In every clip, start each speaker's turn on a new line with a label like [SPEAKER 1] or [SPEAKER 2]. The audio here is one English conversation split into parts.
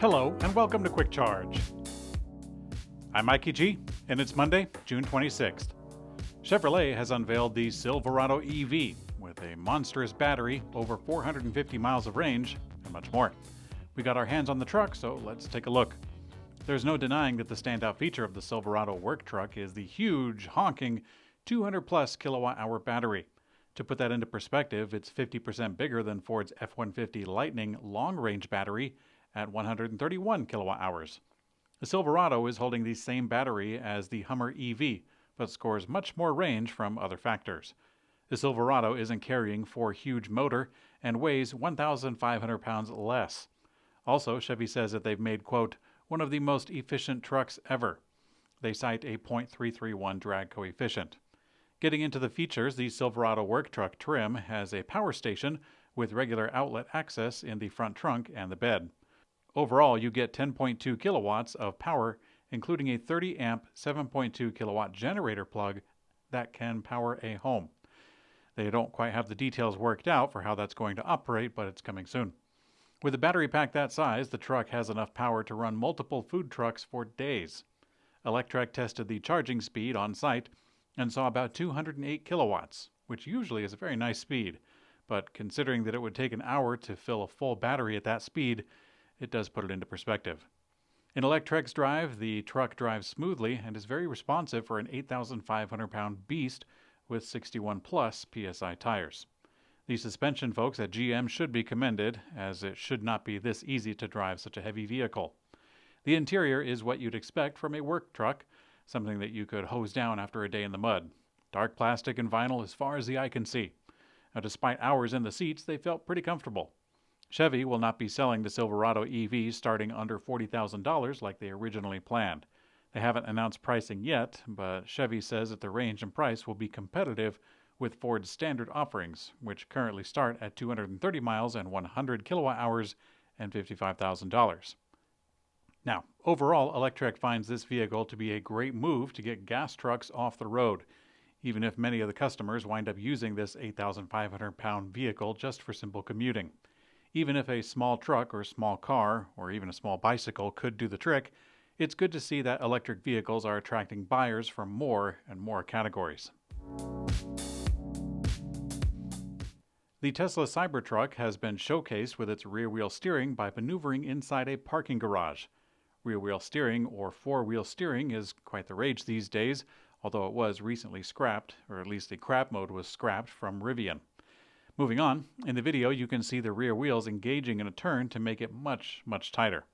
[SPEAKER 1] Hello and welcome to Quick Charge. I'm Mikey G, and it's Monday, June 26th. Chevrolet has unveiled the Silverado EV with a monstrous battery, over 450 miles of range, and much more. We got our hands on the truck, so let's take a look. There's no denying that the standout feature of the Silverado work truck is the huge, honking 200-plus kilowatt-hour battery. To put that into perspective, it's 50% bigger than Ford's F-150 Lightning long-range battery at 131 kilowatt-hours. The Silverado is holding the same battery as the Hummer EV, but scores much more range from other factors. The Silverado isn't carrying 4 huge motor and weighs 1,500 pounds less. Also, Chevy says that they've made, quote, one of the most efficient trucks ever. They cite a .331 drag coefficient. Getting into the features, the Silverado work truck trim has a power station with regular outlet access in the front trunk and the bed. Overall, you get 10.2 kilowatts of power, including a 30-amp 7.2 kilowatt generator plug that can power a home. They don't quite have the details worked out for how that's going to operate, but it's coming soon. With a battery pack that size, the truck has enough power to run multiple food trucks for days. Electrek tested the charging speed on site and saw about 208 kilowatts, which usually is a very nice speed, but considering that it would take an hour to fill a full battery at that speed, it does put it into perspective. In Electrek's drive, the truck drives smoothly and is very responsive for an 8,500-pound beast with 61-plus PSI tires. The suspension folks at GM should be commended, as it should not be this easy to drive such a heavy vehicle. The interior is what you'd expect from a work truck, something that you could hose down after a day in the mud. Dark plastic and vinyl as far as the eye can see. Now, despite hours in the seats, they felt pretty comfortable. Chevy will not be selling the Silverado EV starting under $40,000 like they originally planned. They haven't announced pricing yet, but Chevy says that the range and price will be competitive with Ford's standard offerings, which currently start at 230 miles and 100 kilowatt hours and $55,000. Now, overall, Electrek finds this vehicle to be a great move to get gas trucks off the road, even if many of the customers wind up using this 8,500-pound vehicle just for simple commuting. Even if a small truck or small car or even a small bicycle could do the trick, it's good to see that electric vehicles are attracting buyers from more and more categories. The Tesla Cybertruck has been showcased with its rear-wheel steering by maneuvering inside a parking garage. Rear-wheel steering or four-wheel steering is quite the rage these days, although it was recently scrapped, or at least the crap mode was scrapped from Rivian. Moving on, in the video you can see the rear wheels engaging in a turn to make it much, much tighter.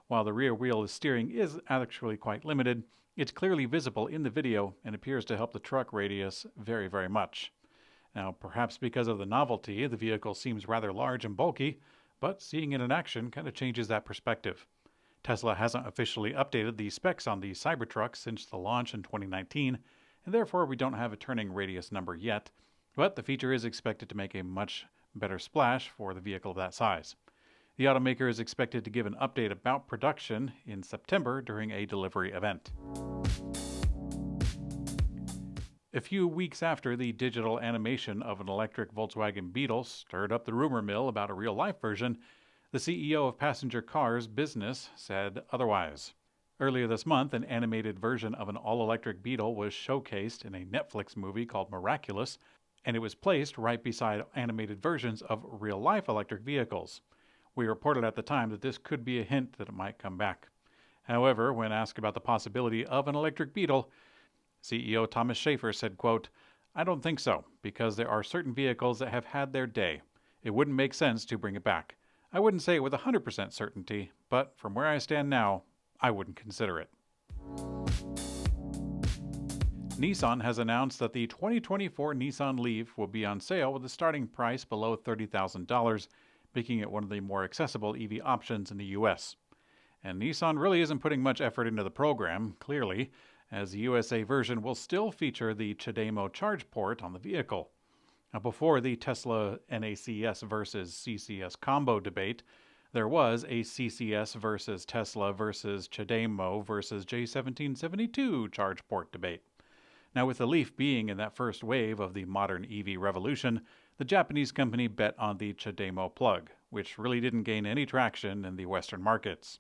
[SPEAKER 1] While the rear wheel steering is actually quite limited, it's clearly visible in the video and appears to help the truck radius very, very much. Now, perhaps because of the novelty, the vehicle seems rather large and bulky, but seeing it in action kind of changes that perspective. Tesla hasn't officially updated the specs on the Cybertruck since the launch in 2019, and therefore we don't have a turning radius number yet, but the feature is expected to make a much better splash for the vehicle of that size. The automaker is expected to give an update about production in September during a delivery event. A few weeks after the digital animation of an electric Volkswagen Beetle stirred up the rumor mill about a real-life version, the CEO of passenger cars business said otherwise. Earlier this month, an animated version of an all-electric Beetle was showcased in a Netflix movie called Miraculous, and it was placed right beside animated versions of real-life electric vehicles. We reported at the time that this could be a hint that it might come back. However, when asked about the possibility of an electric Beetle, CEO Thomas Schaefer said, quote, "I don't think so, because there are certain vehicles that have had their day. It wouldn't make sense to bring it back. I wouldn't say it with 100% certainty, but from where I stand now, I wouldn't consider it." Nissan has announced that the 2024 Nissan LEAF will be on sale with a starting price below $30,000, making it one of the more accessible EV options in the U.S. And Nissan really isn't putting much effort into the program, clearly, as the USA version will still feature the CHAdeMO charge port on the vehicle. Now, before the Tesla NACS versus CCS combo debate, there was a CCS versus Tesla versus CHAdeMO versus J1772 charge port debate. Now, with the LEAF being in that first wave of the modern EV revolution, the Japanese company bet on the CHAdeMO plug, which really didn't gain any traction in the Western markets.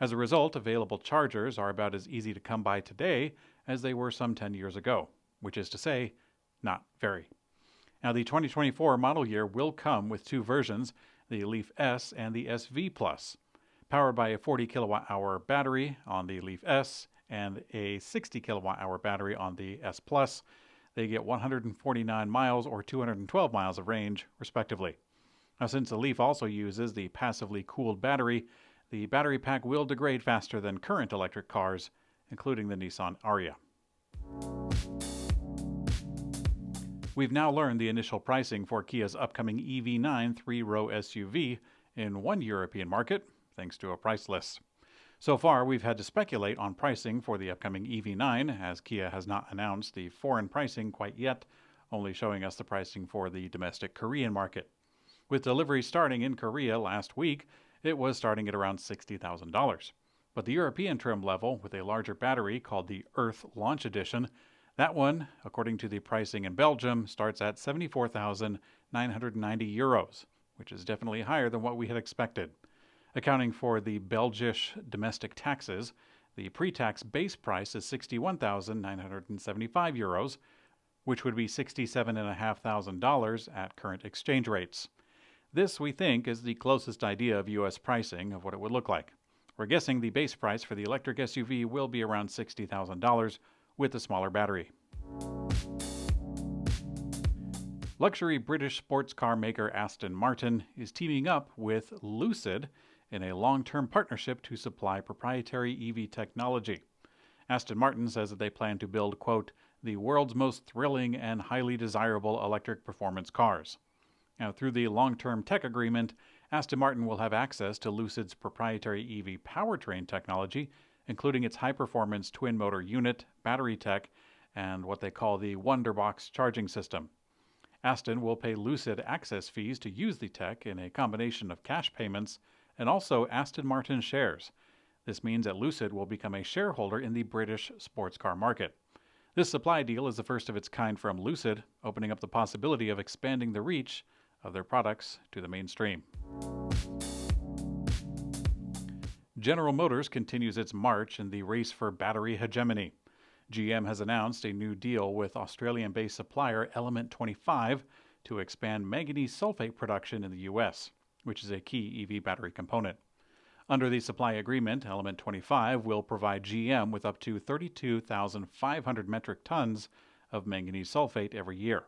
[SPEAKER 1] As a result, available chargers are about as easy to come by today as they were some 10 years ago, which is to say, not very. Now, the 2024 model year will come with two versions, the LEAF S and the SV Plus. Powered by a 40 kilowatt-hour battery on the LEAF S and a 60 kilowatt-hour battery on the S Plus, they get 149 miles or 212 miles of range, respectively. Now, since the LEAF also uses the passively cooled battery, the battery pack will degrade faster than current electric cars, including the Nissan Ariya. We've now learned the initial pricing for Kia's upcoming EV9 three-row SUV in one European market, thanks to a price list. So far, we've had to speculate on pricing for the upcoming EV9, as Kia has not announced the foreign pricing quite yet, only showing us the pricing for the domestic Korean market. With delivery starting in Korea last week, it was starting at around $60,000. But the European trim level, with a larger battery called the Earth Launch Edition, that one, according to the pricing in Belgium, starts at €74,990, which is definitely higher than what we had expected. Accounting for the Belgish domestic taxes, the pre-tax base price is €61,975, which would be $67,500 at current exchange rates. This, we think, is the closest idea of U.S. pricing of what it would look like. We're guessing the base price for the electric SUV will be around $60,000 with a smaller battery. Luxury British sports car maker Aston Martin is teaming up with Lucid in a long-term partnership to supply proprietary EV technology. Aston Martin says that they plan to build, quote, the world's most thrilling and highly desirable electric performance cars. Now, through the long-term tech agreement, Aston Martin will have access to Lucid's proprietary EV powertrain technology, including its high-performance twin-motor unit, battery tech, and what they call the Wonderbox charging system. Aston will pay Lucid access fees to use the tech in a combination of cash payments and also Aston Martin shares. This means that Lucid will become a shareholder in the British sports car market. This supply deal is the first of its kind from Lucid, opening up the possibility of expanding the reach of their products to the mainstream. General Motors continues its march in the race for battery hegemony. GM has announced a new deal with Australian-based supplier Element 25 to expand manganese sulfate production in the U.S., which is a key EV battery component. Under the supply agreement, Element 25 will provide GM with up to 32,500 metric tons of manganese sulfate every year.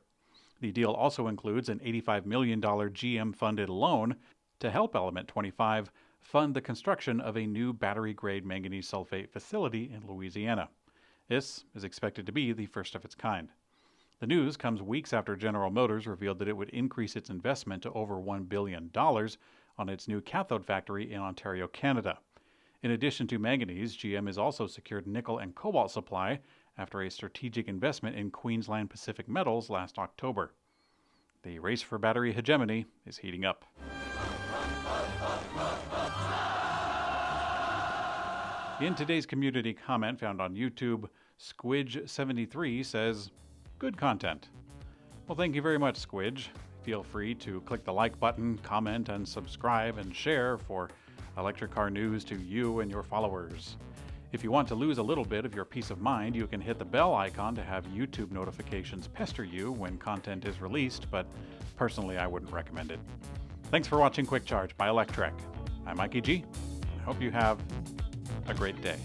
[SPEAKER 1] The deal also includes an $85 million GM-funded loan to help Element 25 fund the construction of a new battery-grade manganese sulfate facility in Louisiana. This is expected to be the first of its kind. The news comes weeks after General Motors revealed that it would increase its investment to over $1 billion on its new cathode factory in Ontario, Canada. In addition to manganese, GM has also secured nickel and cobalt supply after a strategic investment in Queensland Pacific Metals last October. The race for battery hegemony is heating up. In today's community comment found on YouTube, Squidge73 says, good content. Well, thank you very much, Squidge. Feel free to click the like button, comment, and subscribe and share for electric car news to you and your followers. If you want to lose a little bit of your peace of mind, you can hit the bell icon to have YouTube notifications pester you when content is released, but personally, I wouldn't recommend it. Thanks for watching Quick Charge by Electrek. I'm Mikey G. I hope you have a great day.